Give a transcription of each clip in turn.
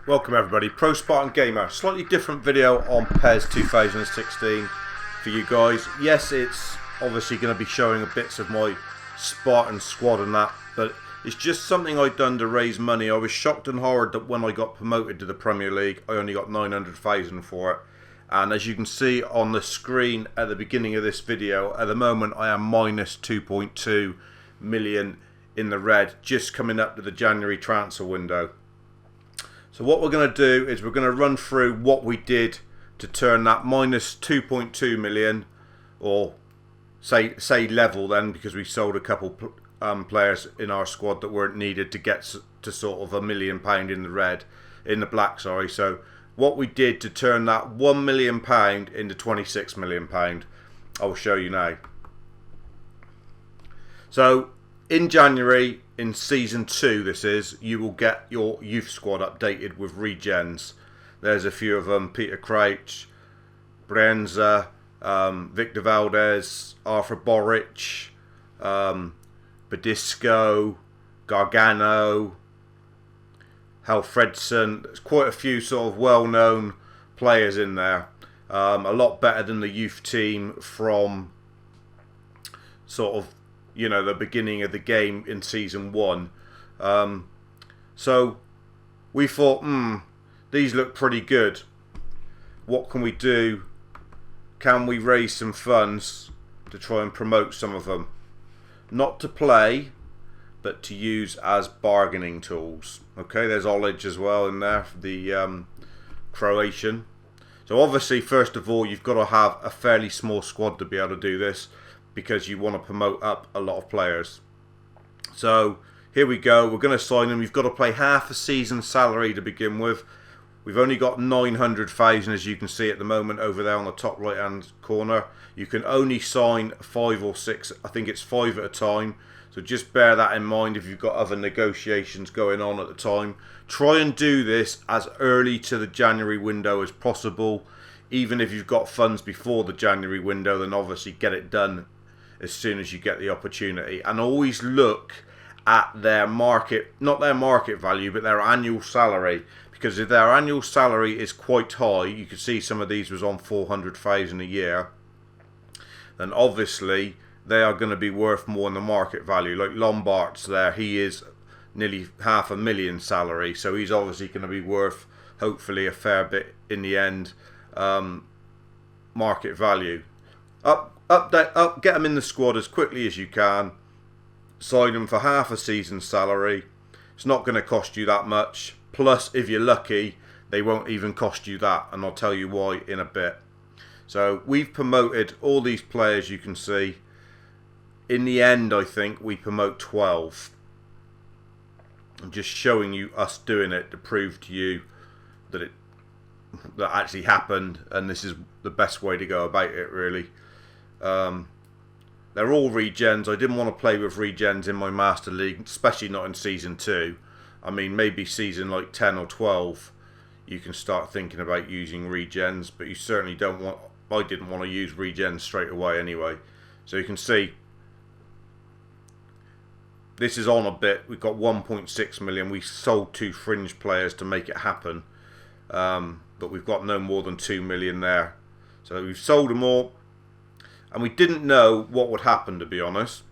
Welcome everybody, ProSpartanGamer. Slightly different video on PES 2016 for you guys. Yes, it's obviously going to be showing bits of my Spartan squad and that, but it's just something I'd done to raise money. I was shocked and horrid that when I got promoted to the Premier League, I only got 900,000 for it. And as you can see on the screen at the beginning of this video, at the moment I am minus 2.2 million in the red, just coming up to the January transfer window. So what we're going to do is we're going to run through what we did to turn that minus 2.2 million, or say level then, because we sold a couple players in our squad that weren't needed to get to sort of £1 million in the black, sorry. So what we did to turn that £1 million into £26 million, I'll show you now. So in January, in Season 2 this is, you will get your youth squad updated with regens. There's a few of them: Peter Crouch, Brienza, Victor Valdez, Arthur Boric, Badisco, Gargano, Hal Fredson. There's quite a few sort of well-known players in there. A lot better than the youth team from sort of, you know, the beginning of the game in Season 1. So we thought, these look pretty good. What can we do? Can we raise some funds to try and promote some of them? Not to play, but to use as bargaining tools. Okay, there's Olic as well in there, the Croatian. So obviously, first of all, you've got to have a fairly small squad to be able to do this, because you want to promote up a lot of players. So here we go, we're going to sign them. We've got to play half a season salary to begin with. We've only got 900,000, as you can see at the moment over there on the top right hand corner. You can only sign 5 or 6, I think it's 5 at a time. So just bear that in mind if you've got other negotiations going on at the time. Try and do this as early to the January window as possible. Even if you've got funds before the January window, then obviously get it done as soon as you get the opportunity. And always look at their market, not their market value, but their annual salary. Because if their annual salary is quite high, you can see some of these was on 400,000 a year, then obviously they are going to be worth more than the market value. Like Lombard's there, he is nearly $500,000 salary, so he's obviously going to be worth, hopefully, a fair bit in the end, market value. Get them in the squad as quickly as you can. Sign them for half a season's salary. It's not going to cost you that much. Plus, if you're lucky, they won't even cost you that, and I'll tell you why in a bit. So we've promoted all these players, you can see. In the end, I think we promote 12. I'm just showing you us doing it to prove to you that that actually happened, and this is the best way to go about it, really. They're all regens. I didn't want to play with regens in my Master League, especially not in Season 2. I mean, maybe Season like 10 or 12 you can start thinking about using regens, but you certainly don't want, I didn't want to use regens straight away anyway. So you can see this is on a bit. We've got 1.6 million. We sold 2 fringe players to make it happen, but we've got no more than 2 million there. So we've sold them all. And we didn't know what would happen, to be honest.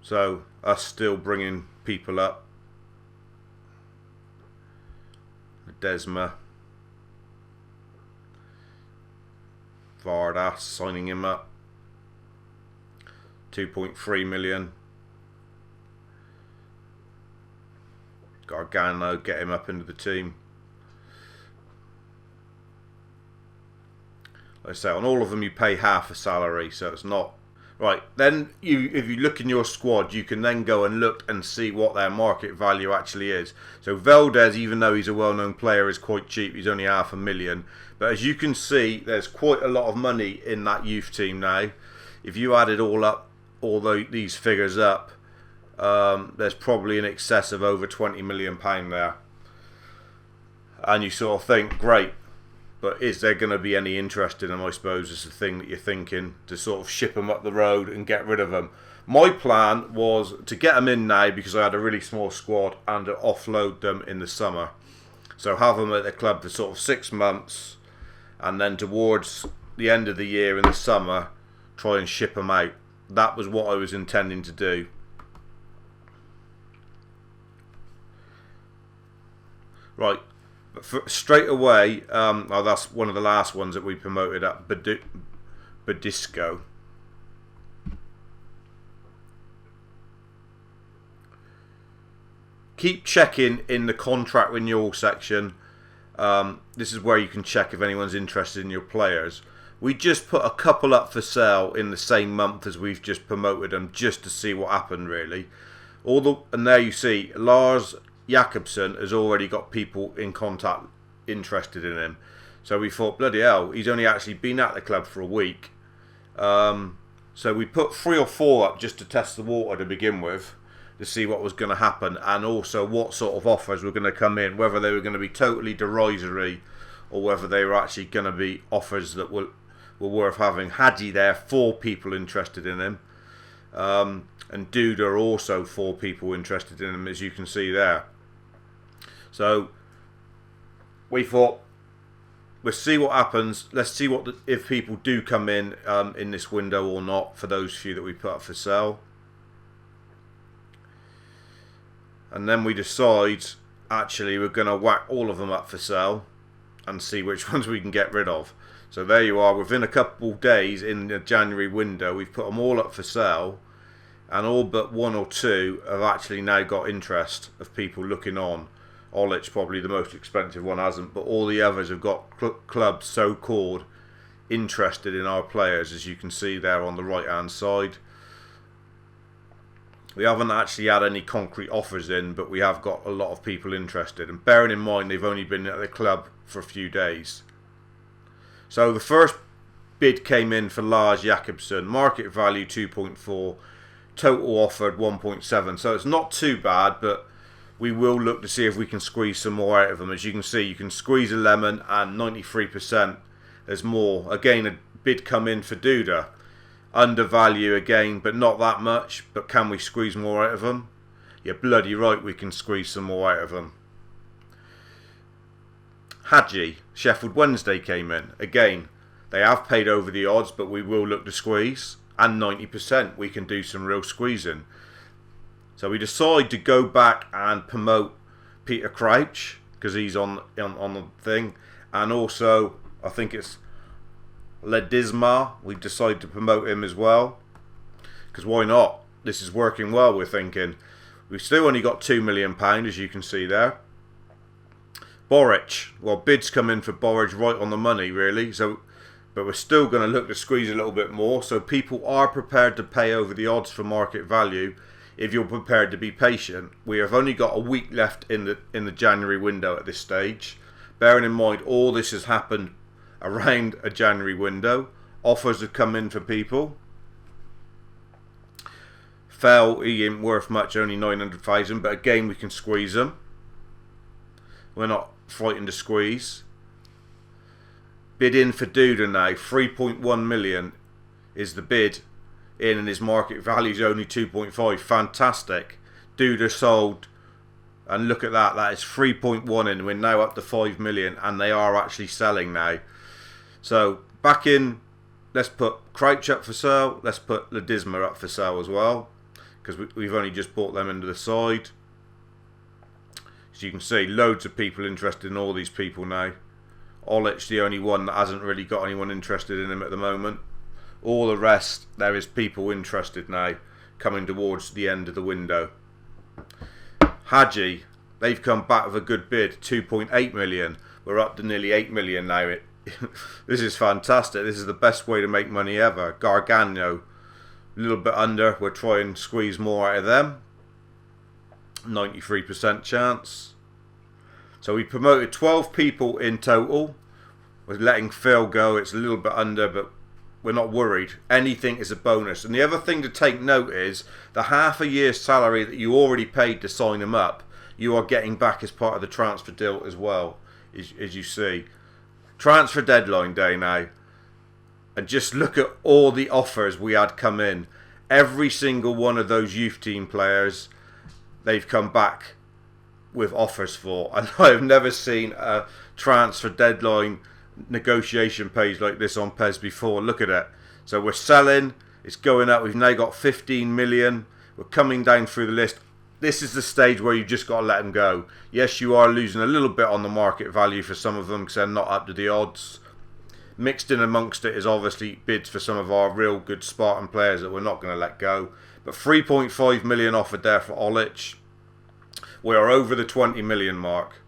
So, us still bringing people up. Desma. Vardas, signing him up. 2.3 million. Gargano, get him up into the team. Like I say, on all of them you pay half a salary, so it's not right. Then if you look in your squad, you can then go and look and see what their market value actually is. So Valdez, even though he's a well-known player, is quite cheap. He's only $500,000. But as you can see, there's quite a lot of money in that youth team now. If you added all these figures up, there's probably in excess of over £20 million there. And you sort of think, great. But is there going to be any interest in them, I suppose, is the thing that you're thinking, to sort of ship them up the road and get rid of them. My plan was to get them in now because I had a really small squad and to offload them in the summer. So have them at the club for sort of 6 months, and then towards the end of the year in the summer, try and ship them out. That was what I was intending to do. Right. Straight away, that's one of the last ones that we promoted at Badisco. Keep checking in the contract renewal section. This is where you can check if anyone's interested in your players. We just put a couple up for sale in the same month as we've just promoted them, just to see what happened, really. And there you see Lars Jakobsen has already got people in contact interested in him. So we thought, bloody hell, he's only actually been at the club for a week. So we put 3 or 4 up just to test the water to begin with, to see what was going to happen, and also what sort of offers were going to come in, whether they were going to be totally derisory or whether they were actually going to be offers that were worth having. Hadji there, 4 people interested in him. And Duda also 4 people interested in him, as you can see there. So we thought, we'll see what happens. Let's see if people do come in this window or not, for those few that we put up for sale. And then we decide, actually, we're going to whack all of them up for sale and see which ones we can get rid of. So there you are. Within a couple of days in the January window, we've put them all up for sale. And all but 1 or 2 have actually now got interest of people looking on. Olich, probably the most expensive one, hasn't, but all the others have got clubs so-called interested in our players, as you can see there on the right-hand side. We haven't actually had any concrete offers in, but we have got a lot of people interested. And bearing in mind, they've only been at the club for a few days. So the first bid came in for Lars Jakobsen, market value 2.4, total offered 1.7. So it's not too bad, but we will look to see if we can squeeze some more out of them. As you can see, you can squeeze a lemon, and 93% there's more. Again, a bid come in for Duda. Undervalue again, but not that much. But can we squeeze more out of them? You're bloody right, we can squeeze some more out of them. Hadji, Sheffield Wednesday came in. Again, they have paid over the odds, but we will look to squeeze. And 90%, we can do some real squeezing. So we decide to go back and promote Peter Crouch, because he's on the thing. And also, I think it's Ledisma. We decided to promote him as well, because why not? This is working well, we're thinking. We've still only got £2 million, as you can see there. Boric, well, bids come in for Boric right on the money, really. So, but we're still going to look to squeeze a little bit more. So people are prepared to pay over the odds for market value if you're prepared to be patient. We have only got a week left in the January window at this stage. Bearing in mind, all this has happened around a January window. Offers have come in for people. Fell, he ain't worth much, only 900,000, but again, we can squeeze them. We're not frightened to squeeze. Bid in for Duda now, 3.1 million is the bid in, and his market value is only 2.5. Fantastic. Duda sold, and look at that, that is 3.1 in. We're now up to 5 million, and they are actually selling now. So back in, let's put Crouch up for sale, let's put Ledisma up for sale as well, because we've only just bought them into the side. As you can see, loads of people interested in all these people now. Olich, the only one that hasn't really got anyone interested in him at the moment. All the rest, there is people interested now, coming towards the end of the window. Hadji, they've come back with a good bid, 2.8 million. We're up to nearly 8 million now. This is fantastic. This is the best way to make money ever. Gargano, a little bit under. We'll try and squeeze more out of them. 93% chance. So we promoted 12 people in total. We're letting Phil go. It's a little bit under, but we're not worried. Anything is a bonus. And the other thing to take note is the half a year's salary that you already paid to sign him up, you are getting back as part of the transfer deal as well, as you see. Transfer deadline day now. And just look at all the offers we had come in. Every single one of those youth team players, they've come back with offers for. And I've never seen a transfer deadline negotiation page like this on PES before. Look at it. So we're selling. It's going up. We've now got 15 million. We're coming down through the list. This is the stage where you just got to let them go. Yes, you are losing a little bit on the market value for some of them because they're not up to the odds. Mixed in amongst it is obviously bids for some of our real good Spartan players that we're not going to let go. But 3.5 million offered there for Olic. We are over the 20 million mark.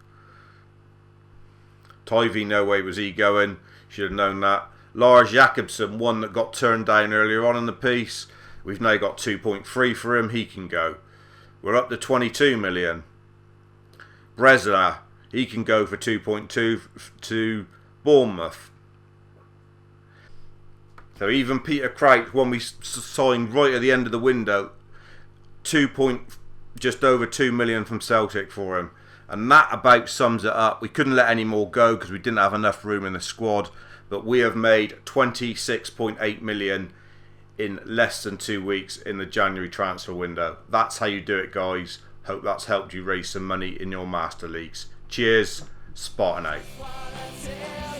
Tivy, no way was he going. Should have known that. Lars Jakobsen, one that got turned down earlier on in the piece. We've now got 2.3 for him. He can go. We're up to 22 million. Bresla, he can go for 2.2 to Bournemouth. So even Peter Crouch, when we signed right at the end of the window, just over 2 million from Celtic for him. And that about sums it up. We couldn't let any more go because we didn't have enough room in the squad. But we have made 26.8 million in less than 2 weeks in the January transfer window. That's how you do it, guys. Hope that's helped you raise some money in your Master Leagues. Cheers, Spartan out.